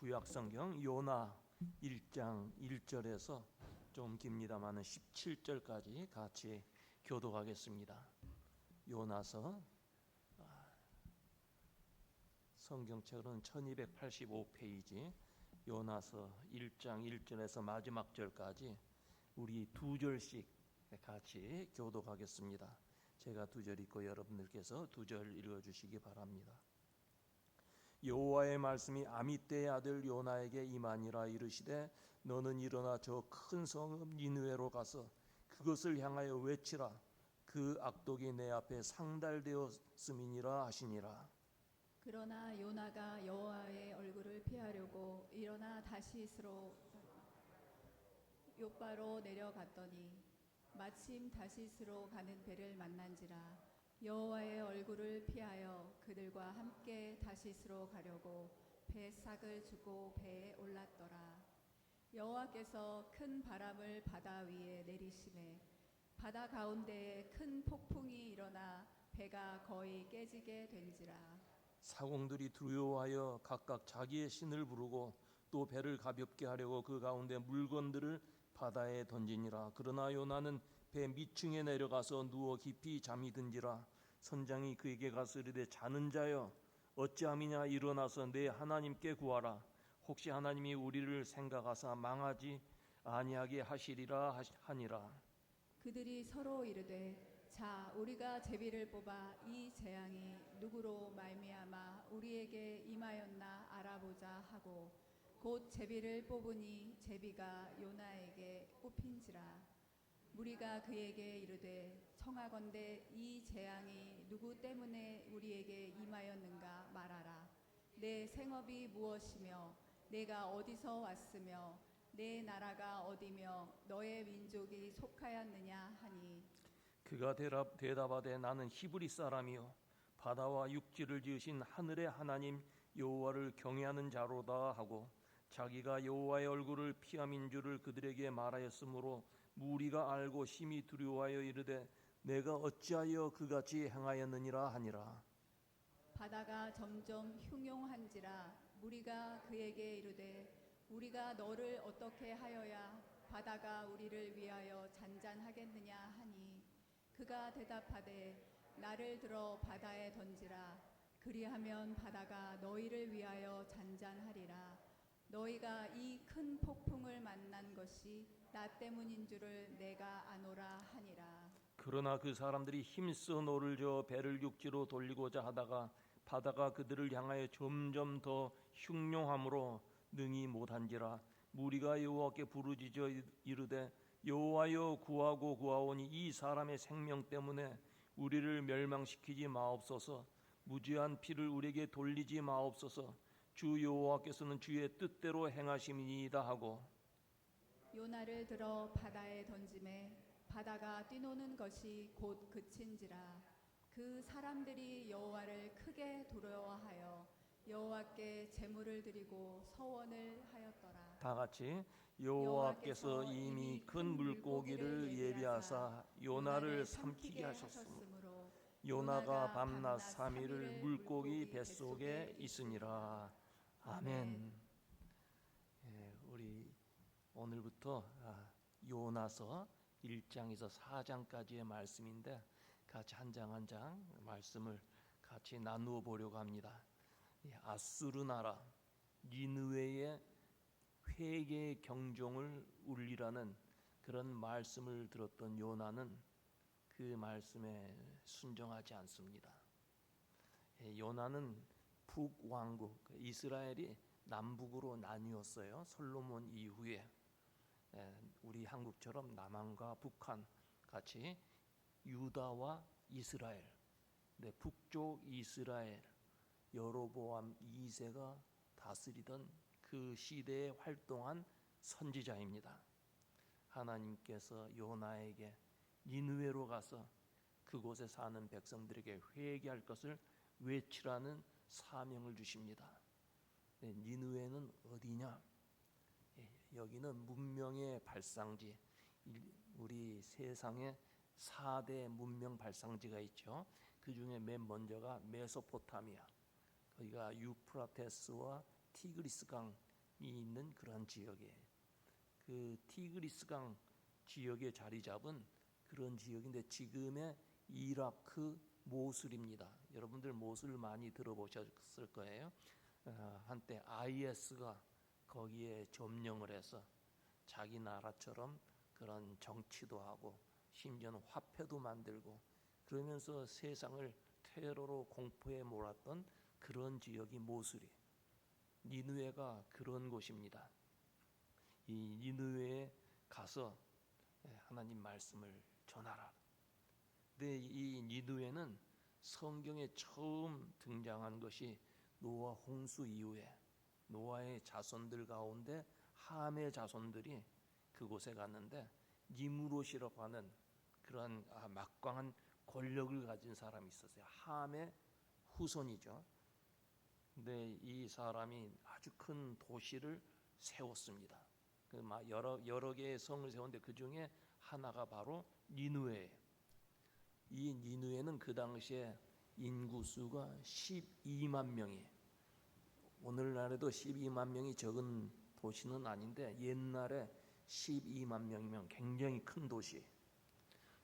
구약성경 요나 1장 1절에서 좀 깁니다마는 17절까지 같이 교독하겠습니다. 요나서 성경책으로는 1285페이지 요나서 1장 1절에서 마지막 절까지 우리 두 절씩 같이 교독하겠습니다. 제가 두 절 읽고 여러분들께서 두 절 읽어주시기 바랍니다. 여호와의 말씀이 아미떼의 아들 요나에게 임하니라. 이르시되 너는 일어나 저 큰 성읍 니느웨로 가서 그것을 향하여 외치라. 그 악독이 내 앞에 상달되었음이니라 하시니라. 그러나 요나가 여호와의 얼굴을 피하려고 일어나 다시스로 욥바로 내려갔더니 마침 다시스로 가는 배를 만난지라. 여호와의 얼굴을 피하여 그들과 함께 다시스로 가려고 배삭을 주고 배에 올랐더라. 여호와께서 큰 바람을 바다 위에 내리시매 바다 가운데에 큰 폭풍이 일어나 배가 거의 깨지게 된지라. 사공들이 두려워하여 각각 자기의 신을 부르고 또 배를 가볍게 하려고 그 가운데 물건들을 바다에 던지니라. 그러나 요나는 배 밑층에 내려가서 누워 깊이 잠이 든지라. 선장이 그에게 가서 이르되 자는 자여 어찌함이냐. 일어나서 내 하나님께 구하라. 혹시 하나님이 우리를 생각하사 망하지 아니하게 하시리라 하니라. 그들이 서로 이르되 자 우리가 제비를 뽑아 이 재앙이 누구로 말미암아 우리에게 임하였나 알아보자 하고 곧 제비를 뽑으니 제비가 요나에게 뽑힌지라. 무리가 그에게 이르되 청하건대 이 재앙이 누구 때문에 우리에게 임하였는가 말하라. 내 생업이 무엇이며 내가 어디서 왔으며 내 나라가 어디며 너의 민족이 속하였느냐 하니 그가 대답하되 나는 히브리 사람이요 바다와 육지를 지으신 하늘의 하나님 여호와를 경외하는 자로다 하고 자기가 여호와의 얼굴을 피함인 줄을 그들에게 말하였으므로 무리가 알고 심히 두려워하여 이르되 내가 어찌하여 그같이 행하였느니라 하니라. 바다가 점점 흉용한지라. 무리가 그에게 이르되 우리가 너를 어떻게 하여야 바다가 우리를 위하여 잔잔하겠느냐 하니 그가 대답하되 나를 들어 바다에 던지라. 그리하면 바다가 너희를 위하여 잔잔하리라. 너희가 이 큰 폭풍을 만난 것이 나 때문인 줄을 내가 아노라 하니라. 그러나 그 사람들이 힘써 노를 저어 배를 육지로 돌리고자 하다가 바다가 그들을 향하여 점점 더 흉룡함으로 능히 못한지라. 무리가 여호와께 부르짖어 이르되 여호와여 구하고 구하오니 이 사람의 생명 때문에 우리를 멸망시키지 마옵소서. 무죄한 피를 우리에게 돌리지 마옵소서. 주 여호와께서는 주의 뜻대로 행하심이니이다 하고 요나를 들어 바다에 던지매 바다가 뛰노는 것이 곧 그친지라. 그 사람들이 여호와를 크게 두려워하여 여호와께 제물을 드리고 서원을 하였더라. 다 같이 여호와께서 이미 큰 물고기를 예비하사 요나를 삼키게 하셨으므로 요나가 밤낮 3일을 물고기 뱃속에 있으니라. 아멘. 우리 오늘부터 요나서 1장에서 4장까지의 말씀인데 같이 한 장 한 장 말씀을 같이 나누어 보려고 합니다. 아수르 나라 니느웨의 회개의 경종을 울리라는 그런 말씀을 들었던 요나는 그 말씀에 순종하지 않습니다. 요나는 북왕국 이스라엘이 남북으로 나뉘었어요. 솔로몬 이후에 우리 한국처럼 남한과 북한 같이 유다와 이스라엘, 북쪽 이스라엘 여로보암 2세가 다스리던 그 시대에 활동한 선지자입니다. 하나님께서 요나에게 니느웨로 가서 그곳에 사는 백성들에게 회개할 것을 외치라는 사명을 주십니다. 니느웨는 어디냐? 여기는 문명의 발상지. 우리 세상에 4대 문명 발상지가 있죠. 그 중에 맨 먼저가 메소포타미아. 거기가 유프라테스와 티그리스 강 있는 그런 지역이에요. 그 티그리스강 지역에 자리 잡은 그런 지역인데 지금의 이라크 모술입니다. 여러분들 모술 많이 들어보셨을 거예요. 한때 IS가 거기에 점령을 해서 자기 나라처럼 그런 정치도 하고 심지어는 화폐도 만들고 그러면서 세상을 테러로 공포에 몰았던 그런 지역이 모술이에요. 니느웨가 그런 곳입니다. 이 니느웨에 가서 하나님 말씀을 전하라. 근데 이 니느웨는 성경에 처음 등장한 것이 노아 홍수 이후에 노아의 자손들 가운데 함의 자손들이 그곳에 갔는데 니무롯이라고 하는 그런 막강한 권력을 가진 사람이 있었어요. 함의 후손이죠. 근데 이 사람이 아주 큰 도시를 세웠습니다. 여러 개의 성을 세웠는데 그 중에 하나가 바로 니느웨예요. 이 니느웨는 그 당시에 인구수가 12만 명이에요. 오늘날에도 12만 명이 적은 도시는 아닌데 옛날에 12만 명이면 굉장히 큰 도시.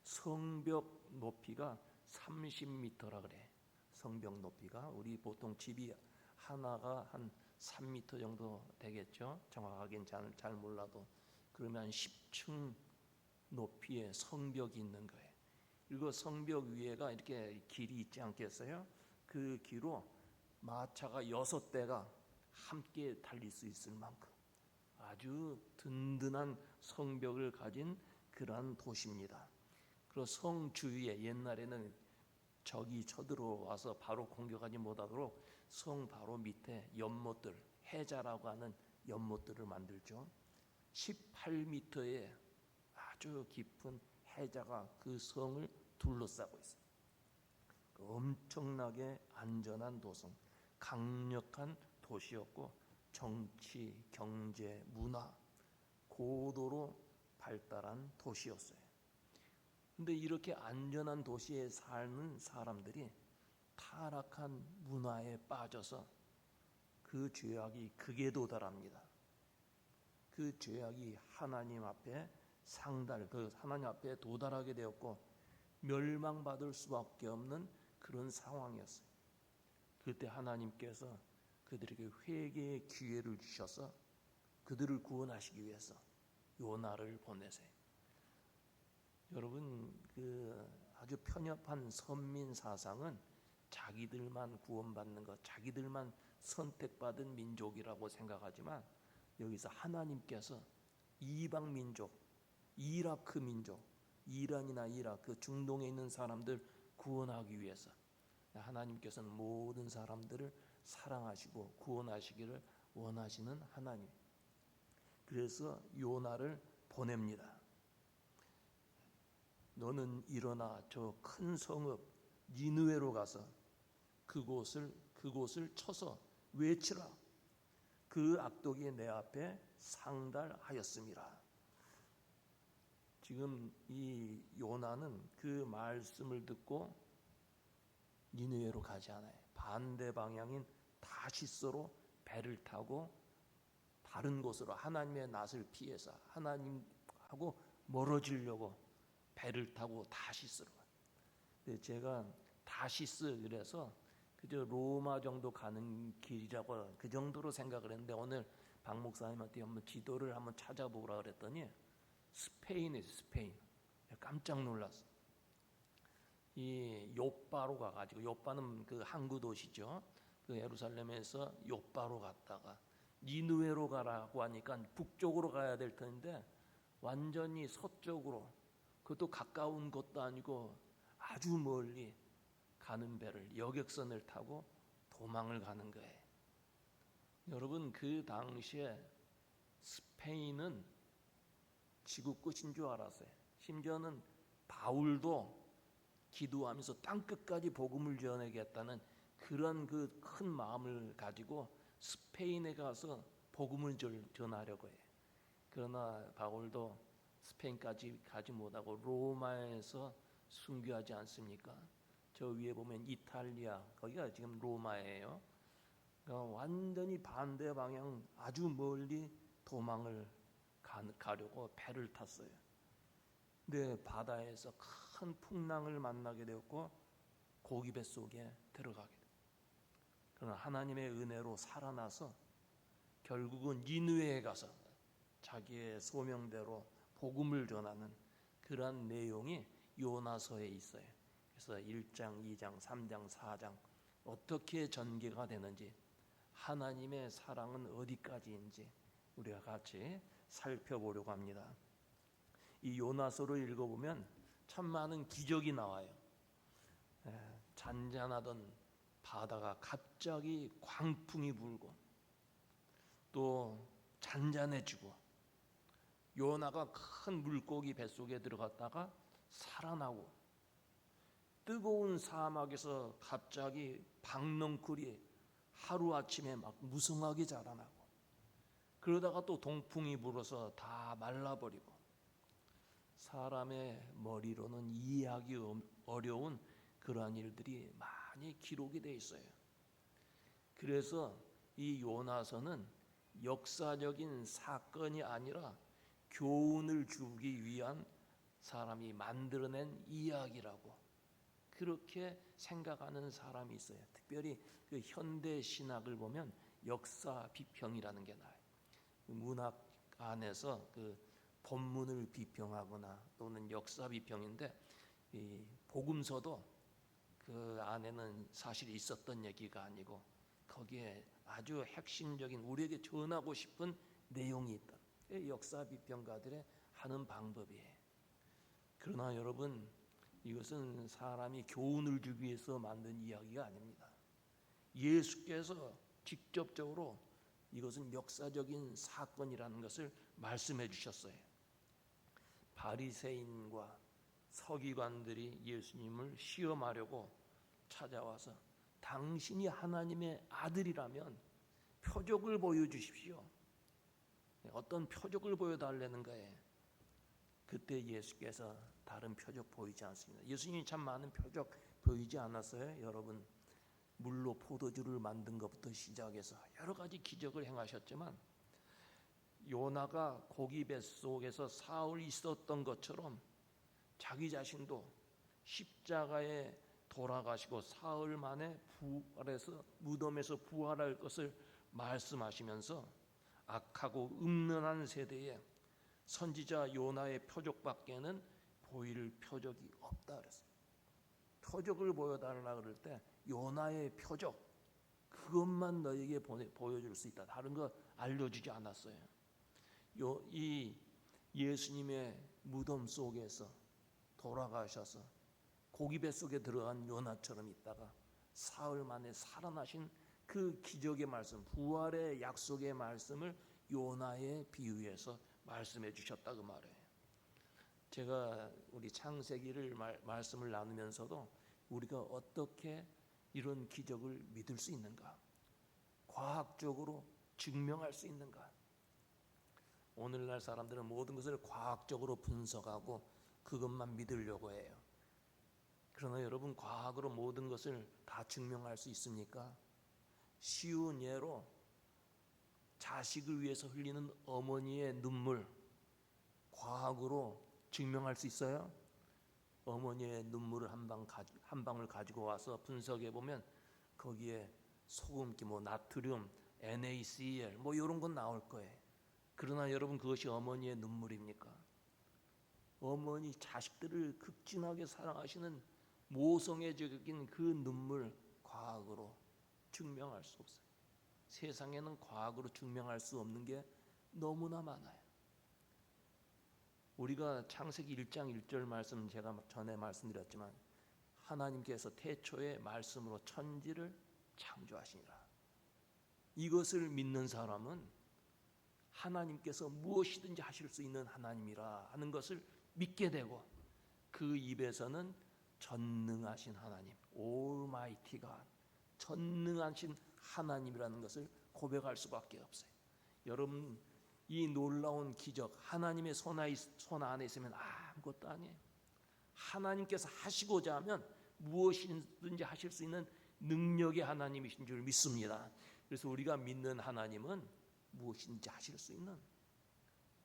성벽 높이가 30m라 그래. 성벽 높이가 우리 보통 집이 하나가 한 3m 정도 되겠죠. 정확하게는 잘 몰라도 그러면 10층 높이의 성벽이 있는 거예요. 그리고 성벽 위에가 이렇게 길이 있지 않겠어요? 그 길로 마차가 6대가 함께 달릴 수 있을 만큼 아주 든든한 성벽을 가진 그러한 도시입니다. 그리고 성 주위에 옛날에는 적이 쳐들어와서 바로 공격하지 못하도록 성 바로 밑에 연못들, 해자라고 하는 연못들을 만들죠. 18m의 아주 깊은 해자가 그 성을 둘러싸고 있어요. 엄청나게 안전한 도성, 강력한 도시였고 정치, 경제, 문화 고도로 발달한 도시였어요. 근데 이렇게 안전한 도시에 사는 사람들이 타락한 문화에 빠져서 그 죄악이 극에 도달합니다. 그 죄악이 하나님 앞에 하나님 앞에 도달하게 되었고 멸망받을 수밖에 없는 그런 상황이었어요. 그때 하나님께서 그들에게 회개의 기회를 주셔서 그들을 구원하시기 위해서 요나를 보내세요. 여러분, 아주 편협한 선민 사상은 자기들만 구원받는 것, 자기들만 선택받은 민족이라고 생각하지만 여기서 하나님께서 이방 민족, 이라크 민족, 이란이나 이라크, 중동에 있는 사람들 구원하기 위해서 하나님께서는 모든 사람들을 사랑하시고 구원하시기를 원하시는 하나님. 그래서 요나를 보냅니다. 너는 일어나 저 큰 성읍 니느웨로 가서 그곳을 쳐서 외치라. 그 악독이 내 앞에 상달하였음이라. 지금 이 요나는 그 말씀을 듣고 니느웨로 가지 않아요. 반대 방향인 다시스로 배를 타고 다른 곳으로 하나님의 낯을 피해서 하나님하고 멀어지려고 배를 타고 다시스로 가요. 근데 제가 다시스 그래서 그저 로마 정도 가는 길이라고 그 정도로 생각을 했는데 오늘 박 목사님한테 한번 지도를 한번 찾아보라 그랬더니 스페인이에요. 스페인. 깜짝 놀랐어. 이 요빠로 가가지고 요빠는 그 항구 도시죠. 그 예루살렘에서 요빠로 갔다가 니느웨로 가라고 하니까 북쪽으로 가야 될 텐데 완전히 서쪽으로 그것도 가까운 것도 아니고 아주 멀리 가는 배를 여객선을 타고 도망을 가는 거예요. 여러분 그 당시에 스페인은 지구 끝인 줄 알았어요. 심지어는 바울도 기도하면서 땅 끝까지 복음을 전하겠다는 그런 그 큰 마음을 가지고 스페인에 가서 복음을 전하려고 해요. 그러나 바울도 스페인까지 가지 못하고 로마에서 순교하지 않습니까? 저 위에 보면 이탈리아, 거기가 지금 로마예요. 그러니까 완전히 반대 방향 아주 멀리 도망을 가려고 배를 탔어요. 근데 바다에서 큰 풍랑을 만나게 되었고 고기배 속에 들어가게 돼요. 그러나 하나님의 은혜로 살아나서 결국은 니느웨에 가서 자기의 소명대로 복음을 전하는 그러한 내용이 요나서에 있어요. 그래서 1장, 2장, 3장, 4장 어떻게 전개가 되는지, 하나님의 사랑은 어디까지인지 우리가 같이 살펴보려고 합니다. 이 요나서를 읽어보면 참 많은 기적이 나와요. 잔잔하던 바다가 갑자기 광풍이 불고, 또 잔잔해지고, 요나가 큰 물고기 뱃속에 들어갔다가 살아나고, 뜨거운 사막에서 갑자기 박넝쿨이 하루아침에 막 무성하게 자라나고, 그러다가 또 동풍이 불어서 다 말라버리고, 사람의 머리로는 이해하기 어려운 그러한 일들이 많이 기록이 되어 있어요. 그래서 이 요나서는 역사적인 사건이 아니라 교훈을 주기 위한 사람이 만들어낸 이야기라고 그렇게 생각하는 사람이 있어요. 특별히 그 현대 신학을 보면 역사 비평이라는 게 나와요. 문학 안에서 그 본문을 비평하거나 또는 역사 비평인데, 이 복음서도 그 안에는 사실 있었던 얘기가 아니고 거기에 아주 핵심적인 우리에게 전하고 싶은 내용이 있다. 역사 비평가들의 하는 방법이에요. 그러나 여러분, 이것은 사람이 교훈을 주기 위해서 만든 이야기가 아닙니다. 예수께서 직접적으로 이것은 역사적인 사건이라는 것을 말씀해 주셨어요. 바리새인과 서기관들이 예수님을 시험하려고 찾아와서 당신이 하나님의 아들이라면 표적을 보여주십시오. 어떤 표적을 보여달라는 거예요. 그때 예수께서 다른 표적 보이지 않습니다. 예수님이 참 많은 표적 보이지 않았어요, 여러분? 물로 포도주를 만든 것부터 시작해서 여러 가지 기적을 행하셨지만, 요나가 고기 뱃속에서 사흘 있었던 것처럼 자기 자신도 십자가에 돌아가시고 사흘 만에 부활해서 무덤에서 부활할 것을 말씀하시면서 악하고 음란한 세대에 선지자 요나의 표적밖에는 보일 표적이 없다 그랬어요. 표적을 보여달라 그럴 때 요나의 표적, 그것만 너에게 보여줄 수 있다. 다른 거 알려주지 않았어요. 이 예수님의 무덤 속에서 돌아가셔서 고기배 속에 들어간 요나처럼 있다가 사흘 만에 살아나신 그 기적의 말씀, 부활의 약속의 말씀을 요나에 비유해서 말씀해 주셨다 그 말이에요. 제가 우리 창세기를 말씀을 나누면서도 우리가 어떻게 이런 기적을 믿을 수 있는가, 과학적으로 증명할 수 있는가. 오늘날 사람들은 모든 것을 과학적으로 분석하고 그것만 믿으려고 해요. 그러나 여러분, 과학으로 모든 것을 다 증명할 수 있습니까? 쉬운 예로 자식을 위해서 흘리는 어머니의 눈물, 과학으로 증명할 수 있어요? 어머니의 눈물을 한 방울 가지고 와서 분석해 보면 거기에 소금기, 나트륨, NaCl 이런 건 나올 거예요. 그러나 여러분, 그것이 어머니의 눈물입니까? 어머니 자식들을 극진하게 사랑하시는 모성애적인 그 눈물, 과학으로 증명할 수 없어요. 세상에는 과학으로 증명할 수 없는 게 너무나 많아요. 우리가 창세기 1장 1절 말씀, 제가 전에 말씀드렸지만 하나님께서 태초에 말씀으로 천지를 창조하시니라. 이것을 믿는 사람은 하나님께서 무엇이든지 하실 수 있는 하나님이라 하는 것을 믿게 되고, 그 입에서는 전능하신 하나님, Almighty God, 전능하신 하나님이라는 것을 고백할 수밖에 없어요. 여러분, 이 놀라운 기적, 하나님의 손 안에 있으면 아무것도 아니에요. 하나님께서 하시고자 하면 무엇이든지 하실 수 있는 능력의 하나님이신 줄 믿습니다. 그래서 우리가 믿는 하나님은 무엇인지 하실 수 있는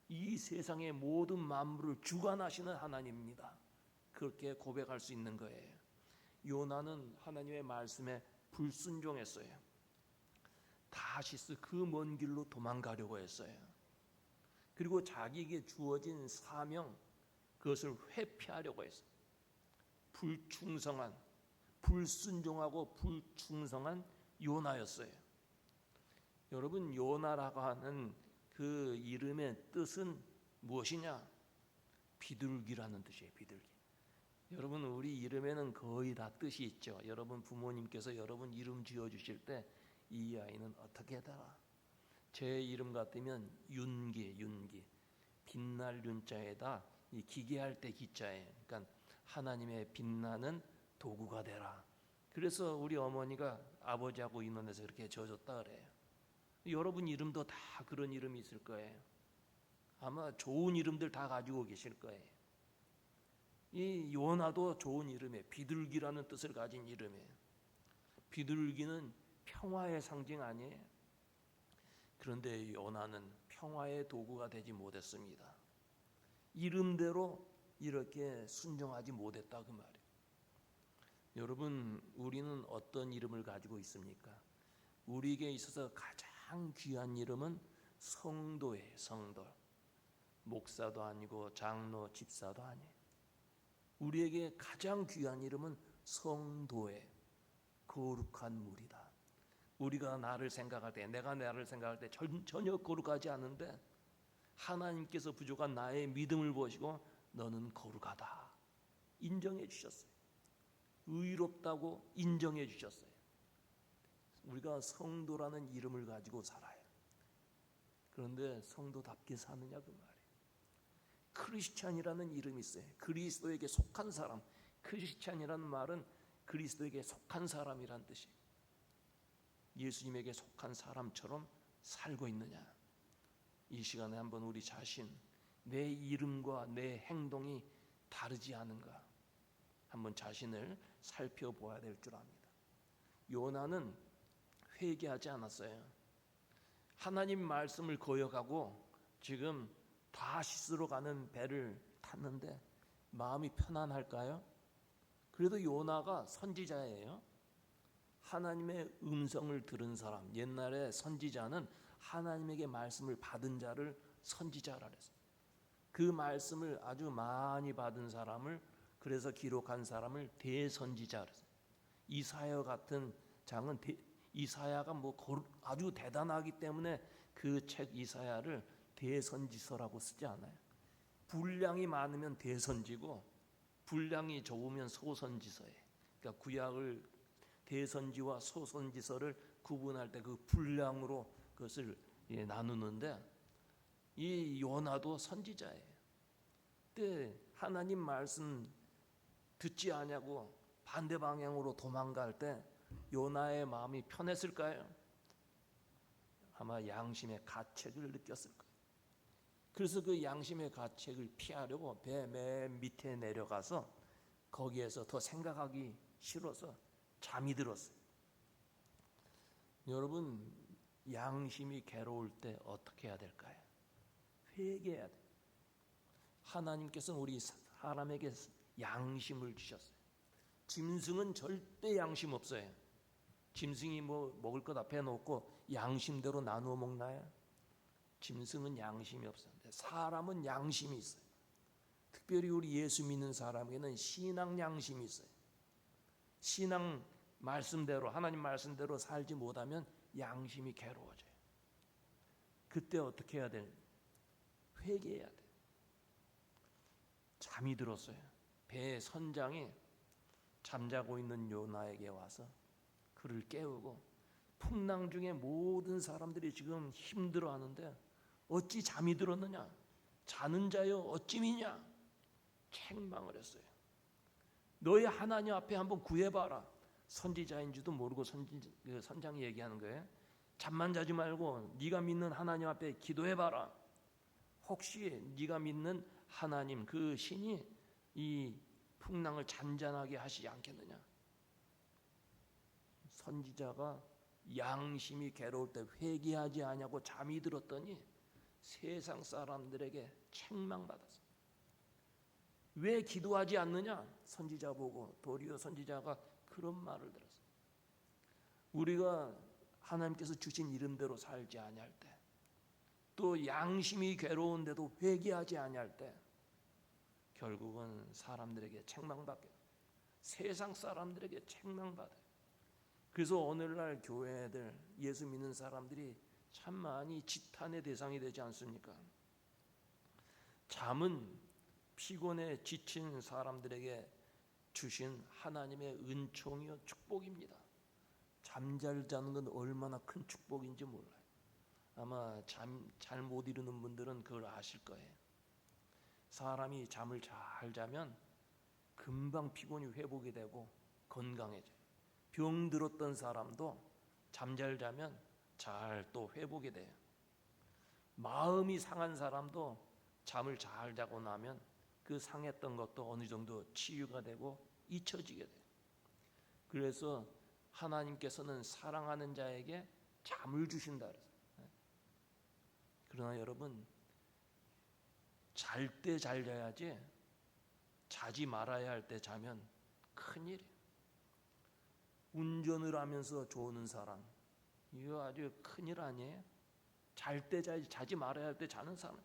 이 세상의 모든 만물을 주관하시는 하나님입니다. 그렇게 고백할 수 있는 거예요. 요나는 하나님의 말씀에 불순종했어요. 다시스 그 먼 길로 도망가려고 했어요. 그리고 자기에게 주어진 사명, 그것을 회피하려고 했어요. 불충성한, 불순종하고 불충성한 요나였어요. 여러분, 요나라고 하는 그 이름의 뜻은 무엇이냐? 비둘기라는 뜻이에요. 비둘기. 여러분, 우리 이름에는 거의 다 뜻이 있죠. 여러분 부모님께서 여러분 이름 지어주실 때 이 아이는 어떻게 되라? 제 이름 같으면 윤기, 윤기. 빛날 윤자에다 이 기계할 때 기자에, 그러니까 하나님의 빛나는 도구가 되라. 그래서 우리 어머니가 아버지하고 인원해서 이렇게 지어줬다 그래요. 여러분 이름도 다 그런 이름이 있을 거예요. 아마 좋은 이름들 다 가지고 계실 거예요. 이 요나도 좋은 이름이에요. 비둘기라는 뜻을 가진 이름이에요. 비둘기는 평화의 상징 아니에요. 그런데 요나는 평화의 도구가 되지 못했습니다. 이름대로 이렇게 순종하지 못했다 그 말이에요. 여러분, 우리는 어떤 이름을 가지고 있습니까? 우리에게 있어서 가장 귀한 이름은 성도예요. 성도. 목사도 아니고 장로, 집사도 아니에요. 우리에게 가장 귀한 이름은 성도예요. 거룩한 무리다. 우리가 나를 생각할 때, 내가 나를 생각할 때 전혀 거룩하지 않은데 하나님께서 부족한 나의 믿음을 보시고 너는 거룩하다 인정해 주셨어요. 의롭다고 인정해 주셨어요. 우리가 성도라는 이름을 가지고 살아요. 그런데 성도답게 사느냐 그 말이에요. 크리스찬이라는 이름이 있어요. 그리스도에게 속한 사람. 크리스찬이라는 말은 그리스도에게 속한 사람이란 뜻이에요. 예수님에게 속한 사람처럼 살고 있느냐? 이 시간에 한번 우리 자신, 내 이름과 내 행동이 다르지 않은가? 한번 자신을 살펴보아야 될 줄 압니다. 요나는 회개하지 않았어요. 하나님 말씀을 거역하고 지금 다시스로 가는 배를 탔는데 마음이 편안할까요? 그래도 요나가 선지자예요. 하나님의 음성을 들은 사람, 옛날에 선지자는 하나님에게 말씀을 받은 자를 선지자라 그랬어요. 그 말씀을 아주 많이 받은 사람을, 그래서 기록한 사람을 대선지자 그랬어요. 이사야 같은 장은 이사야가 아주 대단하기 때문에 그 책 이사야를 대선지서라고 쓰지 않아요. 분량이 많으면 대선지고 분량이 적으면 소선지서예요. 그러니까 구약을 대선지와 소선지서를 구분할 때 그 분량으로 그것을 나누는데 이 요나도 선지자예요. 그때 하나님 말씀 듣지 않냐고 반대 방향으로 도망갈 때 요나의 마음이 편했을까요? 아마 양심의 가책을 느꼈을 거예요. 그래서 그 양심의 가책을 피하려고 배 맨 밑에 내려가서 거기에서 더 생각하기 싫어서 잠이 들었어요. 여러분, 양심이 괴로울 때 어떻게 해야 될까요? 회개해야 돼요. 하나님께서는 우리 사람에게 양심을 주셨어요. 짐승은 절대 양심 없어요. 짐승이 먹을 것 앞에 놓고 양심대로 나누어 먹나요? 짐승은 양심이 없어요. 사람은 양심이 있어요. 특별히 우리 예수 믿는 사람에게는 신앙 양심이 있어요. 신앙 말씀대로, 하나님 말씀대로 살지 못하면 양심이 괴로워져요. 그때 어떻게 해야 돼요? 회개해야 돼요. 잠이 들었어요. 배의 선장이 잠자고 있는 요나에게 와서 그를 깨우고, 풍랑 중에 모든 사람들이 지금 힘들어하는데 어찌 잠이 들었느냐? 자는 자여 어찌 미냐? 책망을 했어요. 너희 하나님 앞에 한번 구해봐라. 선지자인지도 모르고 선장이 얘기하는 거예요. 잠만 자지 말고 네가 믿는 하나님 앞에 기도해봐라. 혹시 네가 믿는 하나님 그 신이 이 풍랑을 잔잔하게 하시지 않겠느냐? 선지자가 양심이 괴로울 때 회개하지 아니하고 잠이 들었더니 세상 사람들에게 책망받았어. 왜 기도하지 않느냐? 선지자 보고 도리어 선지자가 그런 말을 들었어. 우리가 하나님께서 주신 이름대로 살지 아니할 때, 또 양심이 괴로운데도 회개하지 아니할 때 결국은 사람들에게 책망받게, 세상 사람들에게 책망받아요. 그래서 오늘날 교회들, 예수 믿는 사람들이 참 많이 지탄의 대상이 되지 않습니까? 잠은 피곤해 지친 사람들에게 주신 하나님의 은총이요 축복입니다. 잠 잘 자는 건 얼마나 큰 축복인지 몰라요. 아마 잠 잘 못 이루는 분들은 그걸 아실 거예요. 사람이 잠을 잘 자면 금방 피곤이 회복이 되고 건강해져요. 병 들었던 사람도 잠 잘 자면 잘 또 회복이 돼요. 마음이 상한 사람도 잠을 잘 자고 나면 그 상했던 것도 어느 정도 치유가 되고 잊혀지게 돼요. 그래서 하나님께서는 사랑하는 자에게 잠을 주신다 그랬어요. 그러나 여러분, 잘 때 잘 자야지 자지 말아야 할 때 자면 큰일이에요. 운전을 하면서 조는 사람, 이거 아주 큰일 아니에요? 잘 때 자야지 자지 말아야 할 때 자는 사람.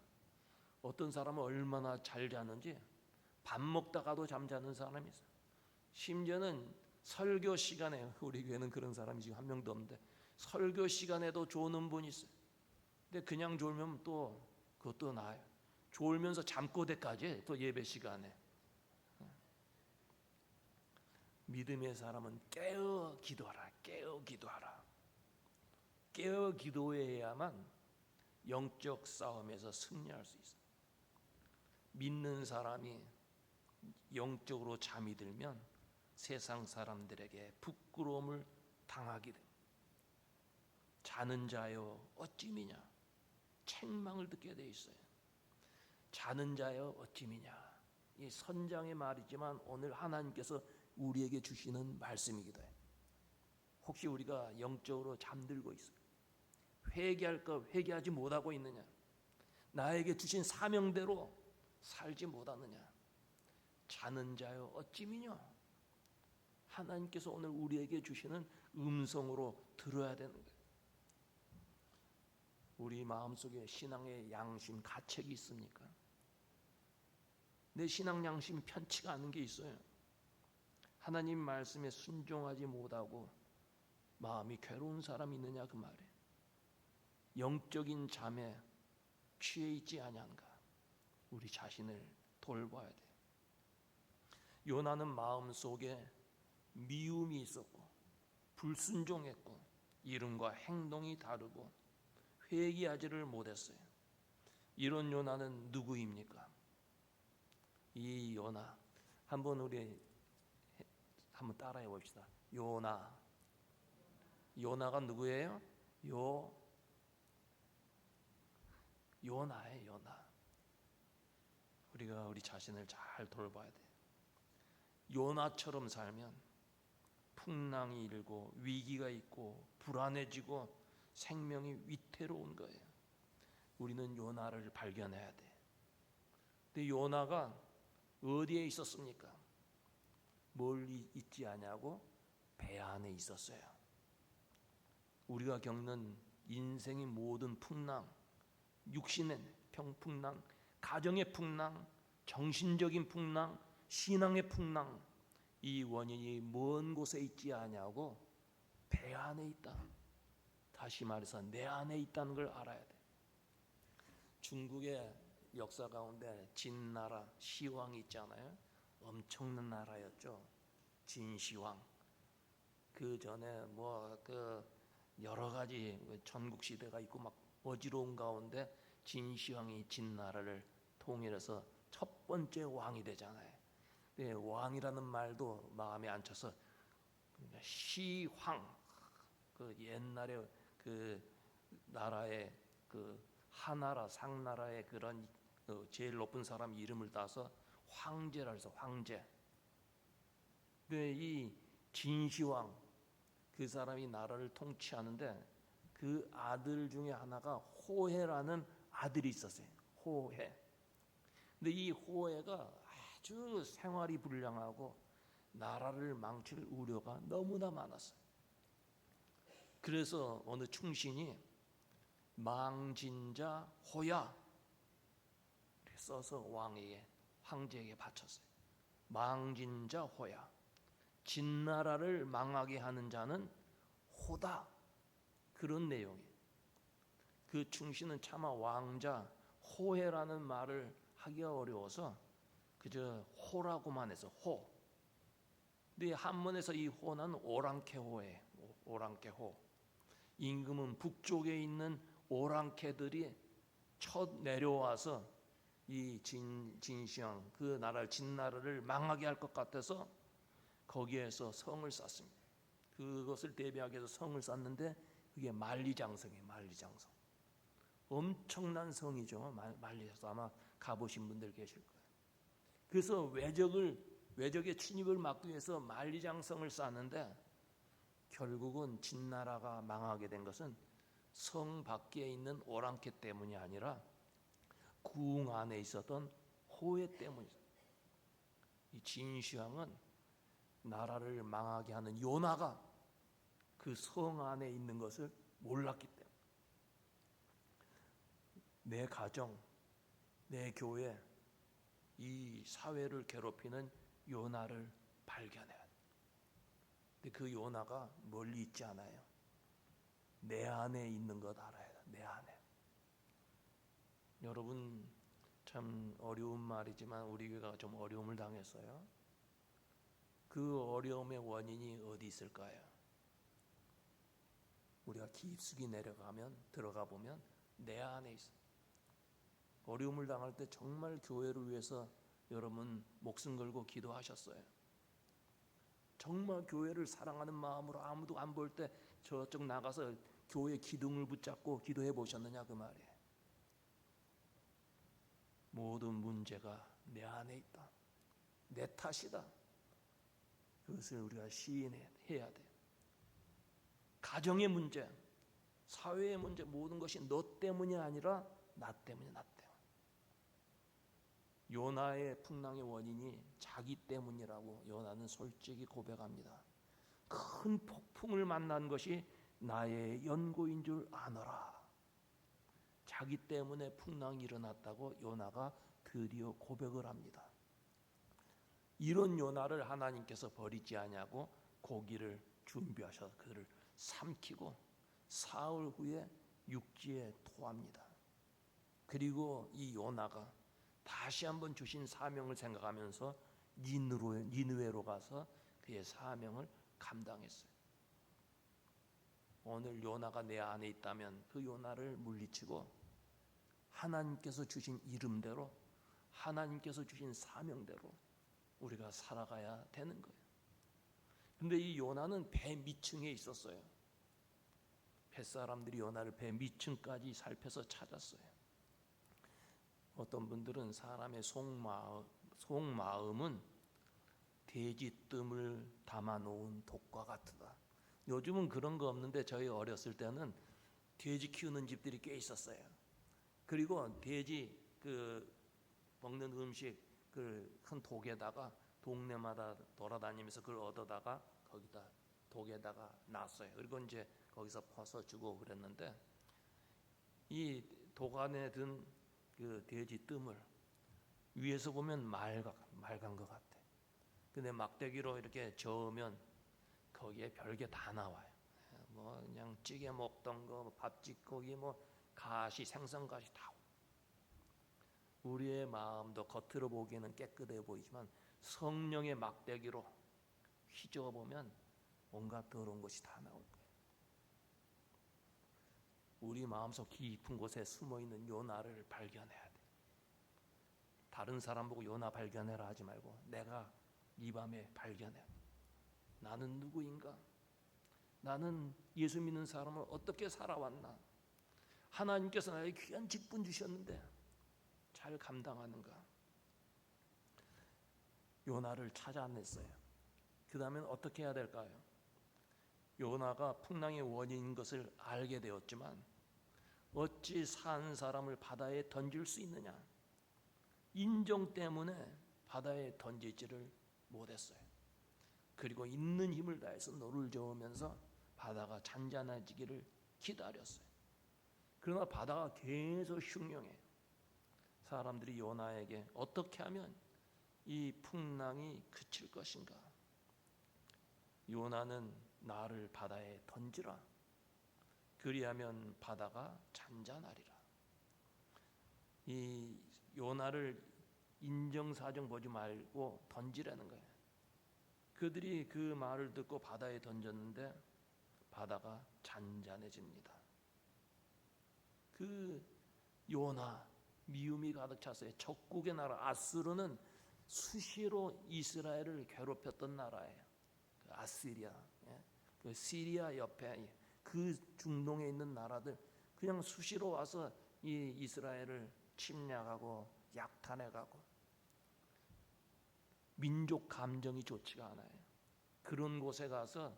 어떤 사람은 얼마나 잘 자는지 밥 먹다가도 잠자는 사람이 있어요. 심지어는 설교 시간에, 우리 교회는 그런 사람이 지금 한 명도 없는데 설교 시간에도 조는 분이 있어요. 근데 그냥 졸면 또 그것도 나아요. 졸면서 잠꼬대까지 또 예배 시간에. 믿음의 사람은 깨어 기도하라, 깨어 기도하라. 깨어 기도해야만 영적 싸움에서 승리할 수 있어요. 믿는 사람이 영적으로 잠이 들면 세상 사람들에게 부끄러움을 당하게 됩니다. 자는 자여 어찌 미냐, 책망을 듣게 돼 있어요. 자는 자여 어찌 미냐, 이 선장의 말이지만 오늘 하나님께서 우리에게 주시는 말씀이기도 해요. 혹시 우리가 영적으로 잠들고 있어요? 회개할까 회개하지 못하고 있느냐? 나에게 주신 사명대로 살지 못하느냐? 자는 자여 어찌 미냐? 하나님께서 오늘 우리에게 주시는 음성으로 들어야 되는 거예요. 우리 마음속에 신앙의 양심, 가책이 있습니까? 내 신앙 양심 편치가 않은 게 있어요. 하나님 말씀에 순종하지 못하고 마음이 괴로운 사람이 있느냐 그 말이에요. 영적인 잠에 취해 있지 아니한가? 우리 자신을 돌봐야 돼요. 요나는 마음속에 미움이 있었고 불순종했고 이름과 행동이 다르고 회개하지를 못했어요. 이런 요나는 누구입니까? 이 요나, 한번 우리 한번 따라해 봅시다. 요나. 요나가 누구예요? 요나예요, 요나. 우리가 우리 자신을 잘 돌봐야 돼. 요나처럼 살면 풍랑이 일고 위기가 있고 불안해지고 생명이 위태로운 거예요. 우리는 요나를 발견해야 돼. 근데 요나가 어디에 있었습니까? 멀리 있지 않냐고? 배 안에 있었어요. 우리가 겪는 인생의 모든 풍랑, 육신의 풍랑, 가정의 풍랑, 정신적인 풍랑, 신앙의 풍랑, 이 원인이 먼 곳에 있지 않냐고? 배 안에 있다. 다시 말해서 내 안에 있다는 걸 알아야 돼. 중국의 역사 가운데 진나라 시황이 있잖아요. 엄청난 나라였죠. 진시황. 그 전에 여러 가지 전국 시대가 있고 막 어지러운 가운데 진시황이 진나라를 통일해서 첫 번째 왕이 되잖아요. 근데 왕이라는 말도 마음에 안 쳐서 시황, 그 옛날에 그 나라의 그 하나라 상나라의 그런 제일 높은 사람 이름을 따서 황제라 해서 황제. 근데 이 진시황 그 사람이 나라를 통치하는데 그 아들 중에 하나가 호해라는 아들이 있었어요. 호해. 근데 이 호해가 아주 생활이 불량하고 나라를 망칠 우려가 너무나 많았어요. 그래서 어느 충신이 망진자 호야 이렇게 써서 왕에게 황제에게 바쳤어요. 망진자 호야, 진나라를 망하게 하는 자는 호다. 그런 내용이에요. 그 충신은 차마 왕자 호해라는 말을 하기가 어려워서 그저 호라고만 해서 호. 근데 한문에서 이 호는 오랑캐호에 오랑캐호. 임금은 북쪽에 있는 오랑캐들이 첫 내려와서 이 진시황 그 나라를 진나라를 망하게 할 것 같아서 거기에서 성을 쌓습니다. 그것을 대비하기 위해서 성을 쌓는데 그게 만리장성이에요. 만리장성. 엄청난 성이죠. 만리장성 아마 가보신 분들 계실 거예요. 그래서 외적의 침입을 막기 위해서 만리장성을 쌓는데 결국은 진나라가 망하게 된 것은 성 밖에 있는 오랑캐 때문이 아니라 궁 안에 있었던 호해 때문이죠. 이 진시황은 나라를 망하게 하는 요나가 그 성 안에 있는 것을 몰랐기 때문에 내 가정, 내 교회, 이 사회를 괴롭히는 요나를 발견해야 돼. 근데 그 요나가 멀리 있지 않아요. 내 안에 있는 것 알아야 돼. 내 안에. 여러분 참 어려운 말이지만 우리 교회가 좀 어려움을 당했어요. 그 어려움의 원인이 어디 있을까요? 우리가 깊숙이 들어가 보면 내 안에 있어. 어려움을 당할 때 정말 교회를 위해서 여러분 목숨 걸고 기도하셨어요. 정말 교회를 사랑하는 마음으로 아무도 안 볼 때 저쪽 나가서 교회 기둥을 붙잡고 기도해 보셨느냐 그 말이에요. 모든 문제가 내 안에 있다. 내 탓이다. 그것을 우리가 시인해야 돼. 가정의 문제, 사회의 문제 모든 것이 너 때문이 아니라 나 때문에 나 때문에. 요나의 풍랑의 원인이 자기 때문이라고 요나는 솔직히 고백합니다. 큰 폭풍을 만난 것이 나의 연고인 줄 아노라. 자기 때문에 풍랑이 일어났다고 요나가 드디어 고백을 합니다. 이런 요나를 하나님께서 버리지 아니하고 고기를 준비하셔서 그를 삼키고 사흘 후에 육지에 토합니다. 그리고 이 요나가 다시 한번 주신 사명을 생각하면서 니느웨로 가서 그의 사명을 감당했어요. 오늘 요나가 내 안에 있다면 그 요나를 물리치고 하나님께서 주신 이름대로 하나님께서 주신 사명대로 우리가 살아가야 되는 거예요. 근데 이 요나는 배 밑층에 있었어요. 뱃사람들이 요나를 배 밑층까지 살펴서 찾았어요. 어떤 분들은 사람의 속마음은 돼지뜸을 담아놓은 독과 같다. 요즘은 그런 거 없는데 저희 어렸을 때는 돼지 키우는 집들이 꽤 있었어요. 그리고 돼지 먹는 음식 큰 독에다가 동네마다 돌아다니면서 그걸 얻어다가 거기다 독에다가 놨어요. 그리고 이제 거기서 퍼서 주고 그랬는데 이 독 안에 든 그 돼지 뜸을 위에서 보면 맑은 것 같아. 근데 막대기로 이렇게 저으면 거기에 별게 다 나와요. 뭐 그냥 찌개 먹던 거, 밥짓고기, 뭐 가시, 생선가시 다. 우리의 마음도 겉으로 보기에는 깨끗해 보이지만 성령의 막대기로 휘저어 보면 온갖 더러운 것이 다 나올 거예요. 우리 마음속 깊은 곳에 숨어있는 요나를 발견해야 돼. 다른 사람 보고 요나 발견해라 하지 말고 내가 이 밤에 발견해. 나는 누구인가? 나는 예수 믿는 사람을 어떻게 살아왔나? 하나님께서 나에게 귀한 직분 주셨는데 잘 감당하는가? 요나를 찾아냈어요. 그 다음엔 어떻게 해야 될까요? 요나가 풍랑의 원인인 것을 알게 되었지만 어찌 산 사람을 바다에 던질 수 있느냐? 인정 때문에 바다에 던지지를 못했어요. 그리고 있는 힘을 다해서 노를 저으면서 바다가 잔잔해지기를 기다렸어요. 그러나 바다가 계속 흉흉해. 사람들이 요나에게 어떻게 하면 이 풍랑이 그칠 것인가? 요나는 나를 바다에 던지라. 그리하면 바다가 잔잔하리라. 이 요나를 인정사정 보지 말고 던지라는 거예요. 그들이 그 말을 듣고 바다에 던졌는데 바다가 잔잔해집니다. 그 요나 미움이 가득 찼어요. 적국의 나라 아수르는 수시로 이스라엘을 괴롭혔던 나라예요. 그 아시리아, 그 시리아 옆에 그 중동에 있는 나라들 그냥 수시로 와서 이 이스라엘을 침략하고 약탈해가고 민족 감정이 좋지가 않아요. 그런 곳에 가서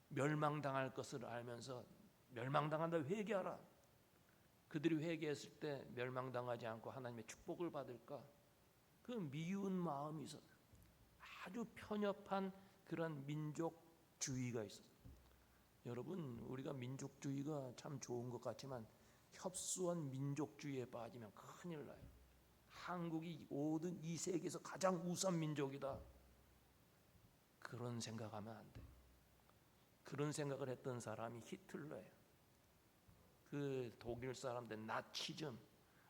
멸망당할 것을 알면서 멸망당한다 회개하라. 그들이 회개했을 때 멸망당하지 않고 하나님의 축복을 받을까? 그 미운 마음이 있었어요. 아주 편협한 그런 민족주의가 있었어요. 여러분, 우리가 민족주의가 참 좋은 것 같지만 협소한 민족주의에 빠지면 큰일 나요. 한국이 모든 이 세계에서 가장 우수한 민족이다. 그런 생각하면 안 돼. 그런 생각을 했던 사람이 히틀러예요. 그 독일 사람들 나치즘,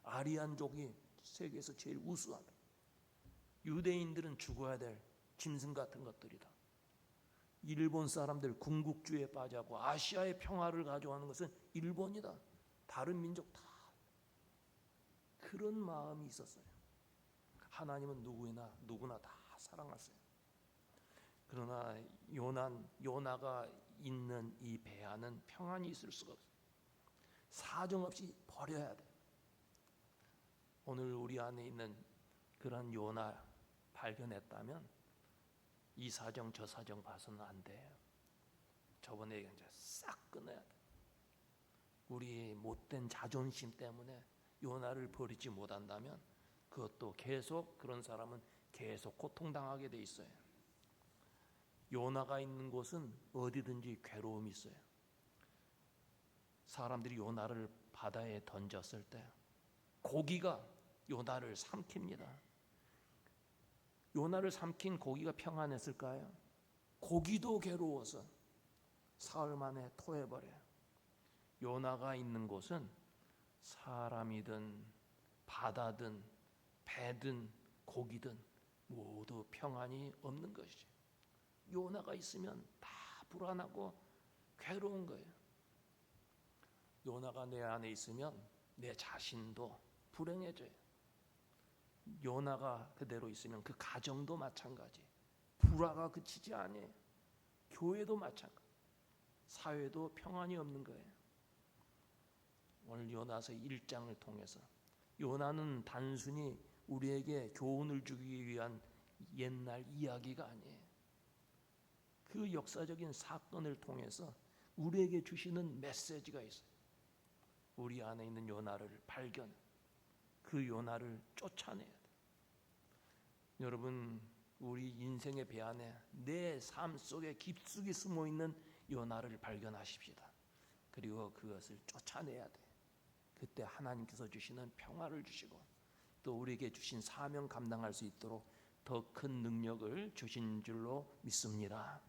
아리안족이 세계에서 제일 우수하다. 유대인들은 죽어야 될 짐승 같은 것들이다. 일본 사람들 군국주의에 빠져고 아시아의 평화를 가져가는 것은 일본이다. 다른 민족 다 그런 마음이 있었어요. 하나님은 누구나 다 사랑하세요. 그러나 요나가 있는 이 배 안은 평안이 있을 수가 없어요. 사정없이 버려야 돼. 오늘 우리 안에 있는 그런 요나 발견했다면 이 사정 저 사정 봐서는 안 돼요. 저번에 이제 싹 끊어야 돼. 우리 못된 자존심 때문에 요나를 버리지 못한다면 그것도 계속 그런 사람은 계속 고통당하게 돼 있어요. 요나가 있는 곳은 어디든지 괴로움이 있어요. 사람들이 요나를 바다에 던졌을 때 고기가 요나를 삼킵니다. 요나를 삼킨 고기가 평안했을까요? 고기도 괴로워서 사흘 만에 토해버려요. 요나가 있는 곳은 사람이든 바다든 배든 고기든 모두 평안이 없는 것이죠. 요나가 있으면 다 불안하고 괴로운 거예요. 요나가 내 안에 있으면 내 자신도 불행해져요. 요나가 그대로 있으면 그 가정도 마찬가지. 불화가 그치지 않아요. 교회도 마찬가지. 사회도 평안이 없는 거예요. 오늘 요나서 1장을 통해서 요나는 단순히 우리에게 교훈을 주기 위한 옛날 이야기가 아니에요. 그 역사적인 사건을 통해서 우리에게 주시는 메시지가 있어요. 우리 안에 있는 요나를 발견, 그 요나를 쫓아내야 돼. 여러분, 우리 인생의 배 안에 내 삶 속에 깊숙이 숨어있는 요나를 발견하십시다. 그리고 그것을 쫓아내야 돼. 그때 하나님께서 주시는 평화를 주시고 또 우리에게 주신 사명 감당할 수 있도록 더 큰 능력을 주신 줄로 믿습니다.